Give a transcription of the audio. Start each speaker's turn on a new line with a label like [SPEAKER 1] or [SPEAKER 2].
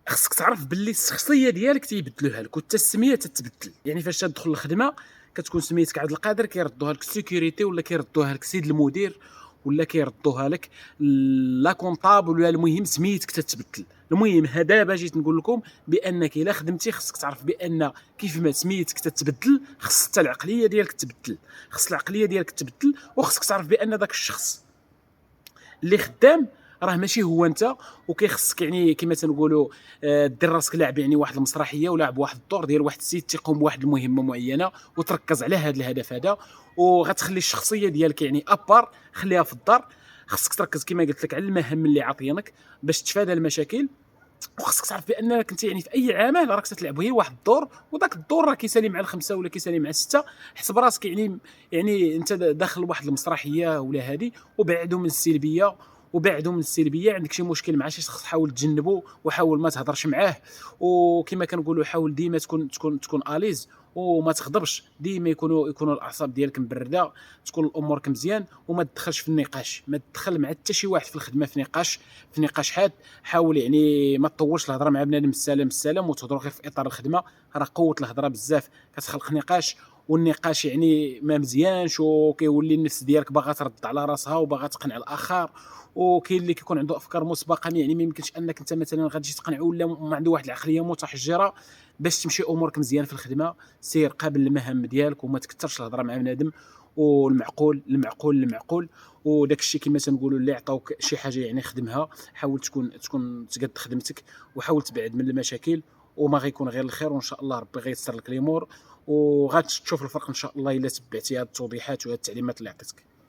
[SPEAKER 1] خصك تعرف باللي الشخصيه ديالك تيبدلوها لك وحتى السميه تتبدل. يعني فاش تدخل الخدمه كتكون سميتك عبد القادر، كيردوها لك السيكوريتي ولا كيردوها لك سيد المدير ولا كيردوها لك لا كونطابل، ولا المهم سميتك تتبدل. المهم هذا دابا جيت نقول لكم بانك الا خدمتي خصك تعرف بان كيف ما سميتك تتبدل خص حتى العقليه ديالك تبدل. خص العقليه ديالك تبدل وخصك تعرف بان ذاك الشخص اللي خدام راه ماشي هو انت. وكيخصك يعني كما تنقولوا دير راسك لاعب يعني واحد المسرحيه ولاعب واحد الدور ديال واحد السيد تيقوم بواحد المهمه معينه وتركز على هذا الهدف هذا، وغتخلي الشخصيه ديالك يعني ابار خليها في الدار. خصك تركز كما قلت لك على المهام اللي عاطينك باش تتفادى المشاكل. وخصك تعرف بانك انت يعني في اي عمل راك تلعب غير واحد الدور، وذاك الدور راه كيسالي مع الخمسه ولا كيسالي مع السته. حسب راسك يعني انت داخل واحد المسرحيه ولا هذه. وبعدوا من السلبيه، عندك شي مشكل مع شي شخص حاول تجنبه وحاول ما تهضرش معاه. وكما كنقولوا حاول ديما تكون اليز وما تغضبش. ديما يكونوا الاعصاب ديالك مبرده، تكون الامور مزيان، وما تدخلش في النقاش. ما تدخل مع حتى شي واحد في الخدمه في نقاش حاد. حاول يعني ما تطولش الهضره مع بنادم السلام وتهضروا غير في اطار الخدمه. راه قوه الهضره بزاف كتخلق نقاش، والنقاش يعني ما مزيانش وكيولي النفس ديالك باغا ترد على راسها وباغا تقنع الاخر. وكاين اللي كيكون عنده افكار مسبقه، يعني ما يمكنش انك انت مثلا غادي تقنعه ولا ما عنده واحد العقليه متحجره. باش تمشي امورك مزيان في الخدمه سير قابل المهام ديالك وما تكثرش الهضره مع بنادم. والمعقول المعقول. وداك الشيء كما تنقولوا اللي عطاوك شي حاجه يعني خدمها. حاول تكون تقد خدمتك وحاول تبعد من المشاكل، وما غيكون غير الخير. وان شاء الله ربي غيسر لك الامور وغاتشوف الفرق ان شاء الله الا تبعتي هذه التوضيحات وهذه التعليمات اللي عطيتك.